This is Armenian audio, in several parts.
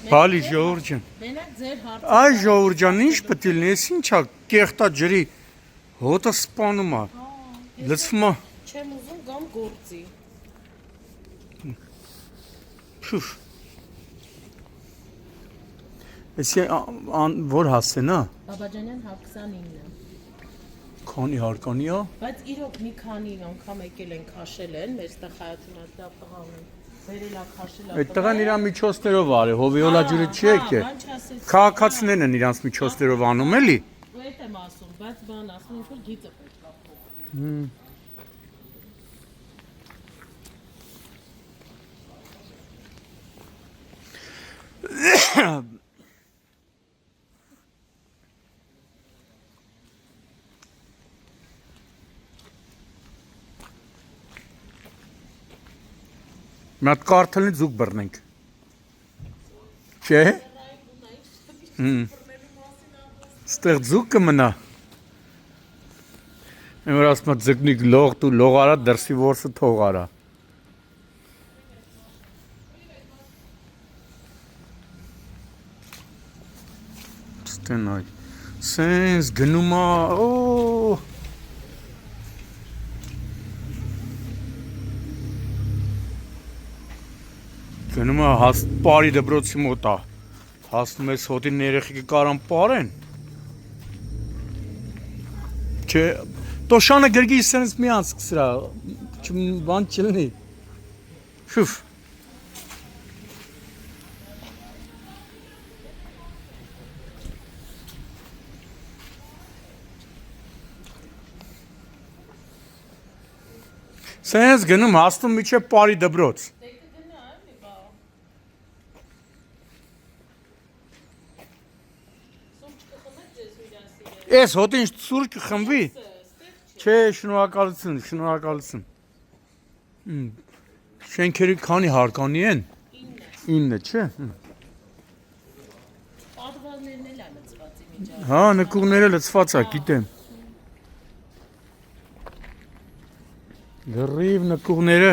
Բալի ժողովուրդ ջան։ Մենակ ձեր հարցը։ Այ ժողովուրդ ջան, ինչ պետք է լինի, ինչա կեղտա ջրի հոտը սպանում է։ Լցվում է։ Չեմ ուզում կամ գործի։ Փուֆ։ Էսի որ հասցեն է։ Բաբաջանյան 29-ը։ Քանի հարկանի է։ Բայց իրոք մի քանի անգամ եկել են քաշել են, մեր տեղ հայացունած դա տղան են։ Վերելա քաշելա։ Այդ տղան իր միջոցներով արի, հովիոլա ջուրը չի եկե։ Քաղաքացիներն են իրանց միջոցներով անում էլի։ Ու այդ եմ ասում, բայց բան ասում ինչ որ գիծը պետք է փոխվի։ Մի հատ կարթելնի ձուկ բռնենք։ Չէ՞։ Ստեղ ձուկ կմնա։ Եմ որ ասում եմ ձկնիկ լող դու լող արա դրսի որսը թող արա։ Ստեն այ։ Սենց գնում է, օ Գնում է պարի դպրոցի մոտ է, հասնում ես հոտին երեխեքը կարան պարեն, չէ, տոշանը գրգի սենս մի անցք սրա, բան չլնի, շուվ, սենս գնում հասնում միչև պարի դպրոց, Ես հոտ ինչ սուրճ կխմվի, չէ շնորհակալություն, շնորհակալություն, շենքերի քանի հարկանի են, 9 չէ, Պատվալներն էլ է լծվածի միջավ, հա նկուղները լծված է, գիտեմ, լրիվ նկուղները,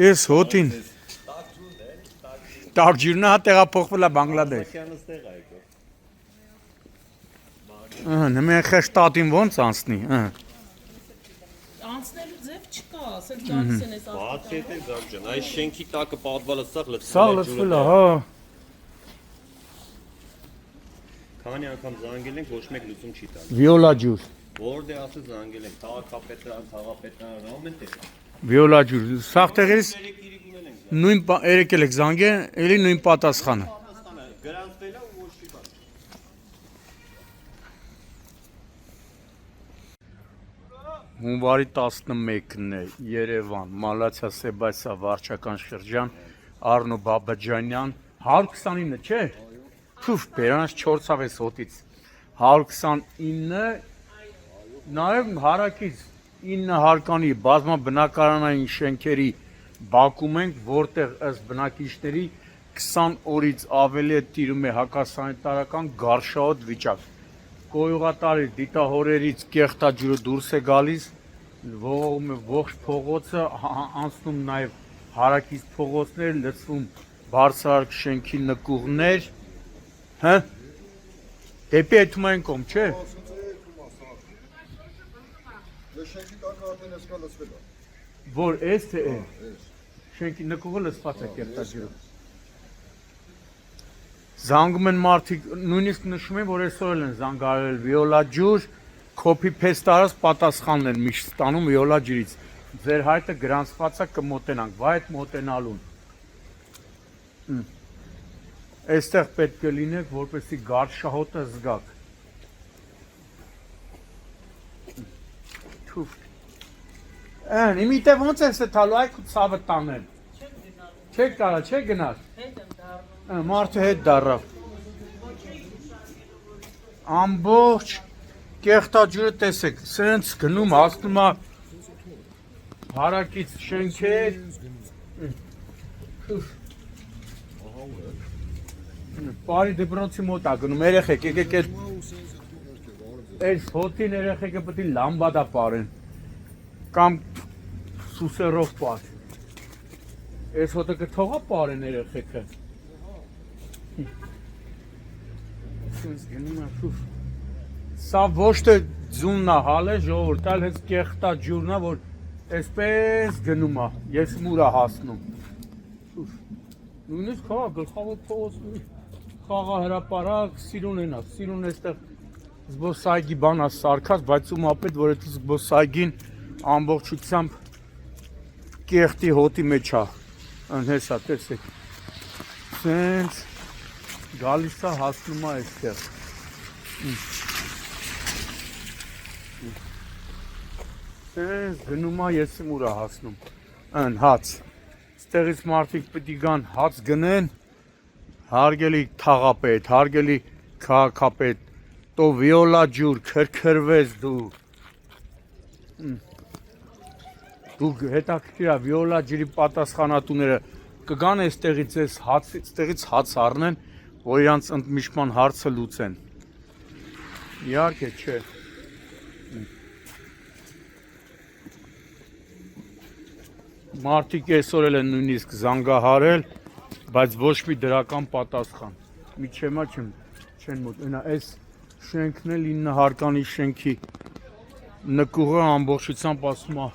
ես հոտին, Տակ ջուրնը հա տեղափոխվել է Բանգլադեշ։ Նմեն խեշտատին ոնց անցնի։ Անցնելու ձև չկա, ասել գալիս են ես Բաց հետ է Զարգ ջան, այս շենքի տակը պատվալը սաղ Սաղ լծվել է, հա։ Քանի անգամ զանգել ենք, ոչ մեկ լուծում չի տալ։ Վիոլա ջուր։ Որտե ասել զանգել ենք, քաղաքապետարան ամեն տեղ։ Վիոլա ջուր, սաղ տեղերից նույն երեկել եք զանգել, էլի նույն պատասխանը։ Գրանցվել է ու ոչ չի բան։ Հունվարի 11-ն է Երևան, Մալացիա Սեբասիա վարչական շրջան, Արնո Բաբաջանյան, 129, չէ։ Փուֆ, բերանց 4-ավ ես հոտից։ 129, նաև հարակից 9 հարկանի բազմաբնակարանային շենքերի բակում ենք, որտեղ ըստ բնակիչների 20 օրից ավելի է տիրում է հակասանիտարական գարշահոտ վիճակ։ Կոյուղատարի դիտահորերից կեղտա ջուրը դուրս է գալիս, ողողում է ողջ փողոցը, անցնում նաև հարակից փողոցներ, լցվում բարձրահարկ շենքի նկուղներ, հա։ Դեպի այդումային կողմ, չէ։ Շենքի տակը արդեն էսկա լցվել է։ Որ էս թե է։ Շենքի նկուղը լցված է կեղտա ջուրը։ Զանգում են մարդիկ, նույնիսկ նշում են, որ այսօր են զանգարել վիոլա ջուր, copy paste արած պատասխանն են միշտ ստանում վիոլա ջրից։ Ձեր հայտը գրանցված է կմոտենանք, վայ այդ մոտենալուն։ Այստեղ պետք է լինեք, որպեսզի գարշահոտը զգաք։ Թուֆ։ Ան, իմիտե ոնց ես է տալու այք ու ցավը տանել։ Չեք կարա, չեք գնալ։ Մարդը հետ դառավ։ Ամբողջ կեղտա ջուրը տեսեք, սենց գնում հասնում է հարակից շենքեր։ Պարի դպրոցի մոտ է գնում, երեխեք, եկեք այս հոտին երեխեքը պետք է լամբադա պարեն, կամ սուսերով պար։ Այս հոտը կթողա պարեն երեխեքը։ Սենց գնում է շուշ։ Սա ոչ թե ձունն է հալ է ժողովուրդ, այլ հենց կեղտա ջուրն է, որ այսպես գնում է, ես մուրա հասնում։ Շուշ։ Նույնիսկ հա գլխավոր փողոցն խաղահրապարակ Սիրունեն է, Սիրուն էստեղ զբոսայգի բան է սարքած, բայց ում ապետ, որ այդ զբոսայգին ամբողջությամբ կեղտի հոտի մեջ է, հեսա, տեսեք, սենց գալիս է հասնում է այստեղ, սենց գնում է ես իմ ուրա հասնում, են հաց, ստեղից մարդիկ պիտի գան հաց գնեն, հարգելի թաղապետ, հարգելի քաղաքապետ, տո վիոլա ջուր, քրքրվես դու, դու հետաքրքիր է վիոլա ջրի պատասխանատուները կգան այստեղից հաց առնեն, որ իրանց ընդմիջման հարցը լուծեն, իհարկե չէ, մարդիկ այսօր էլ են նույնիսկ զանգահարել, բայց ոչ մի դրական պատասխան, մի չեմա չեն մոտ, այս շենքն էլ 9 հարկանի շենքի նկուղը ամբողջությամբ ասում է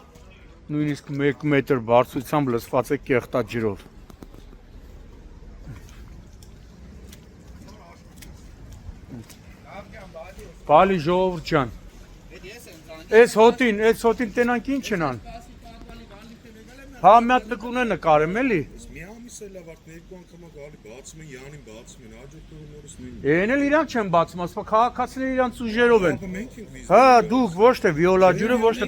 նույնիսկ 1 մետր բարձրությամբ լցված է կեղտա ջրով։ Բալի ժողովուրդ ջան, այս հոտին տենանք ինչ են ան։ Հա մի հատ նկուղն է նկարեմ էլի։ Մի ամիս էլ ավարտ երկու անգամ գալի բացում են, յանին բացում են, հաջորդ օրը նորից նույնն։ Էն էլ իրանք չեն բացում, ասում քաղաքացիները իրանց ուժերով են։ Մենք ենք վիզա։ Հա, դուք ոչ թե վիոլա ջուրը, ոչ թե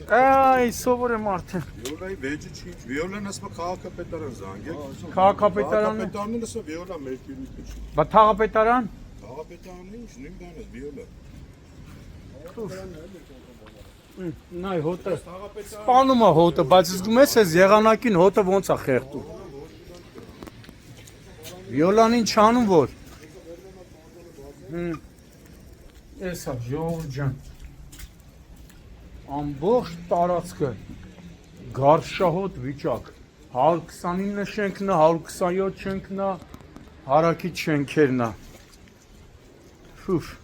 Այ, սովոր եմ արդեն։ Վիոլայի վեճը չի, վիոլան ասում քաղաքապետարան զանգեք։ Քաղաքապետարանը։ Քաղաքապետարանն ասում վիոլա Մերկյուրի մեջ։ Բա թաղապետարան։ Քաղաքապետարանն ինչ նույն բանը վիոլա։ Նայ հոտը։ Սպանում է հոտը, բայց զգում ես այս եղանակին հոտը ոնց է խեղդում։ Վիոլանին չանում որ։ Էսա ժողովուրդ ջան։ Ամբողջ տարածքը գարշահոտ վիճակ 129 շենքն է, 127 շենքն է, հարակից շենքերն է։ Ֆուֆ։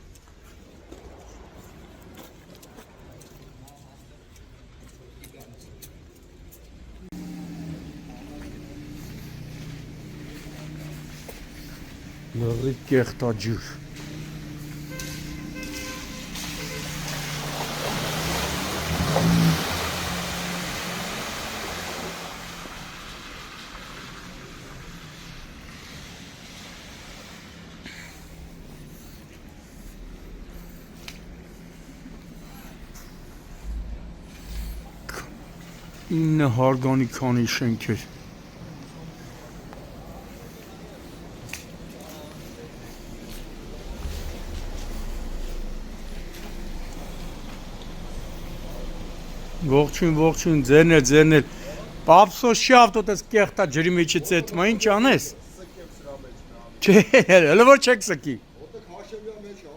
Լրի կեղտաջուր։ Ինը հարգանի քանի շենքեր։ Ողջույն, ձերն էլ, պապսոս չի ավտոտ ես կեղտա ջրի մեջից էտմա, ինչ անես։ Չէ, հələ որ չեք սկի։ Որտեղ հաշևյա մեջ է,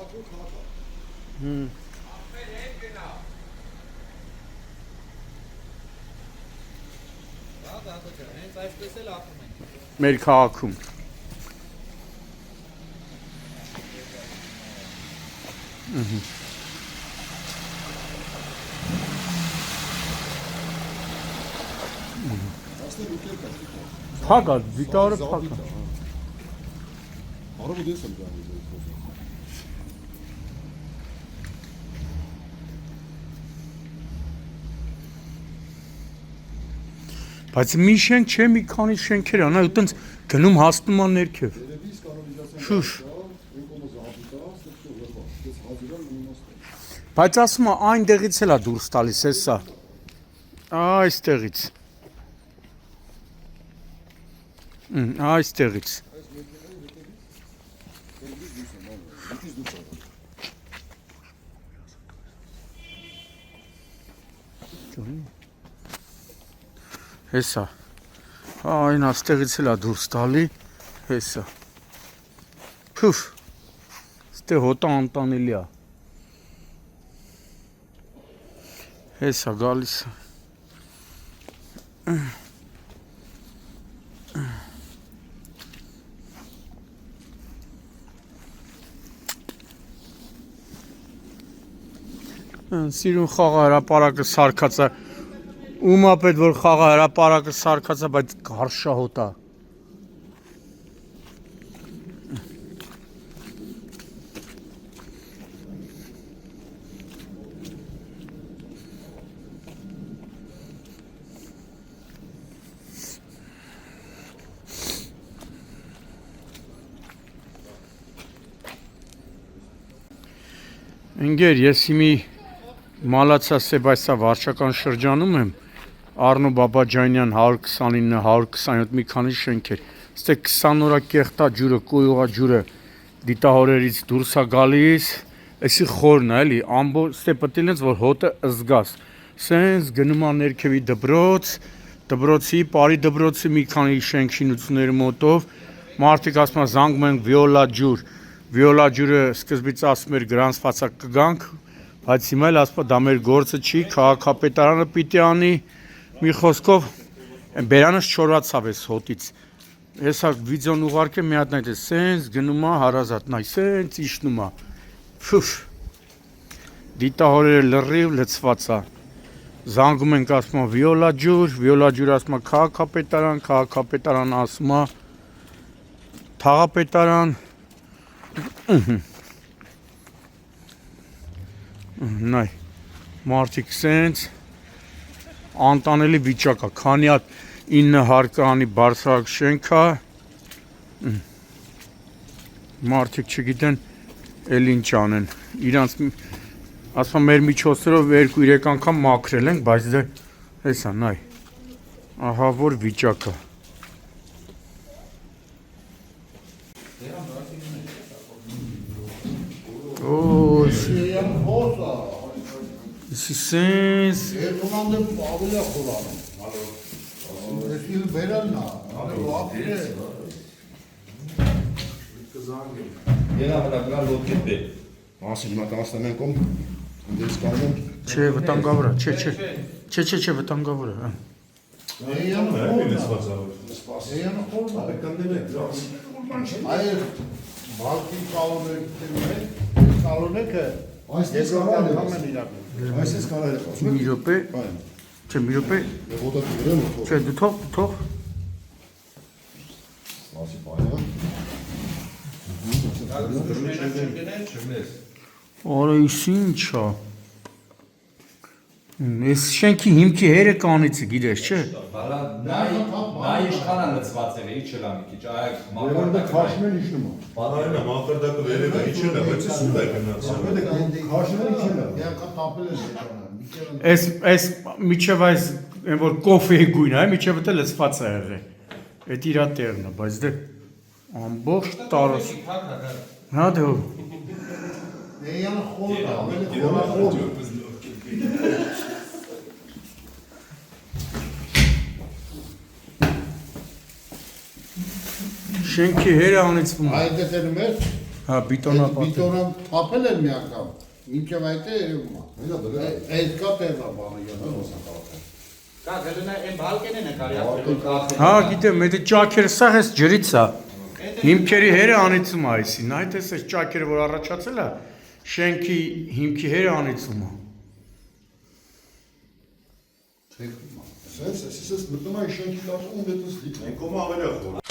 ախր, Մեր քաղաքում։ Փակա, դիտարը փակա։ Արաբը դես եմ գալիս այդ խոսքը։ Բայց մի շենք չէ, մի քանի շենքեր անա, այտենց գնում հասնում ան ներքև։ Երևի կանոնիզացիա։ Շուշ։ Այս Բայց ասում է այնտեղից էլ է դուրս տալիս, հեսա։ Այստեղից։ Այստեղից։ Հեսա։ Այն աստեղից էլ է դուրս տալի, հեսա։ Փուֆ։ Ստե հոտը անտանելի է։ Հեսա գալիս։ Սիրուն խաղահրապարակը սարքած է։ Ումա պետք որ խաղահրապարակը սարքած է, բայց հարշահոտ է։ Ընկեր, ես հիմի Մալացա Սեբաստիա վարչական շրջանում եմ, Արնո Բաբաջանյան 129-127 մի քանի շենքեր։ Ստե 20 օրա կեղտա ջուրը, կոյուղա ջուրը դիտահորերից դուրս է գալիս, էսի խորն է էլի, ստե պետք է որ հոտը զգաս։ Սենց գնում է ներքևի դպրոց, դպրոցի, բարի դպրոցի մի քանի շենք շինությունների մոտով, մարդիկ ասում են զանգում են վիոլա ջուր։ Վիոլա ջուրը սկզբից ասում էր գրանցվածա կգանք, բայց հիմա էլ ասում է դա մեր գործը չի, քաղաքապետարանը պիտի անի, մի խոսքով բերանս չորացավ էս հոտից։ Հեսա վիդեոն ուղարկեմ մի հատ նայեք, սենց գնում է հարազատ, նայ, սենց իջնում է։ Ֆուֆ։ Դիտահորերը լրիվ լցված է։ Զանգում ենք ասում է վիոլա ջուր ասում է քաղաքապետարան ասում է թաղապետարան Նայ, մարդիկ սենց անտանելի վիճակ է, քանի հատ 9 հարկանի բարձրակ շենք է, մարդիկ չգիտեն էլ ինչ անեն, իրանց ասում մեր միջոցներով 2-3 անգամ մաքրել ենք, բայց դե հեսա, նայ, ահա որ վիճակ է։ Isi sens. Erdoğan'da abile kullanım. Esil verenler. O abile. Yena bıraklar lot gitti. Nasıl matematikten kom? Ders kaldım. Չէ, վտանգավոր է, չէ, վտանգավոր է։ Eyan kolda. Eyan kolda. Hayır. Balki kalını gittirmek. Kalını ki. Այս կարալ է համեն իրական։ Այս կարալ է։ Մի րոպե։ Չէ, մի րոպե։ Ոտը դուրեմ ու Չէ, դու թող։ ասի բայա։ Արա ის ինչա։ Այս շենքի հիմքի հերը կանիցը գիտես, չէ։ Նա իշխանը լծված էր, իջել ամի քիչ, այ Որոնց քաշմեն իջնում է։ Բանալին է, մակարդակը վերև է, իջել է, բայց սուտ է գնացել։ Քաշմեն իջել է։ Դեռ տապել է շենքը։ Այս միջև այս որ կոֆեի գույնը, այ միջև դե լծված է եղել։ Այդ իրա տեղն է, բայց դե ամբողջ տարած։ Հա դե։ Էյանը խորը, ավելի խորը։ Շենքի հերը անիծվում է։ Այդ դերում է։ Հա, բիտոնապատ։ Բիտոնը թափել էր մի անգամ։ Ինչև այդ է երևում է։ Այդ կա տեղա բանը յանը։ Կա գլնա այն բալկենն է կարիա։ Հա, գիտեմ, այդ ճաքերը սա էս ջրից է։ Հիմքերի հերը անիծում է այսին, այդ էս ճաքերը որ առաջացել է, շենքի հիմքի հերը անիծում է։ Սենց, ես մտնում եմ շենքի լավ ու դետս լիք։ Կոմը ավելի է խոր։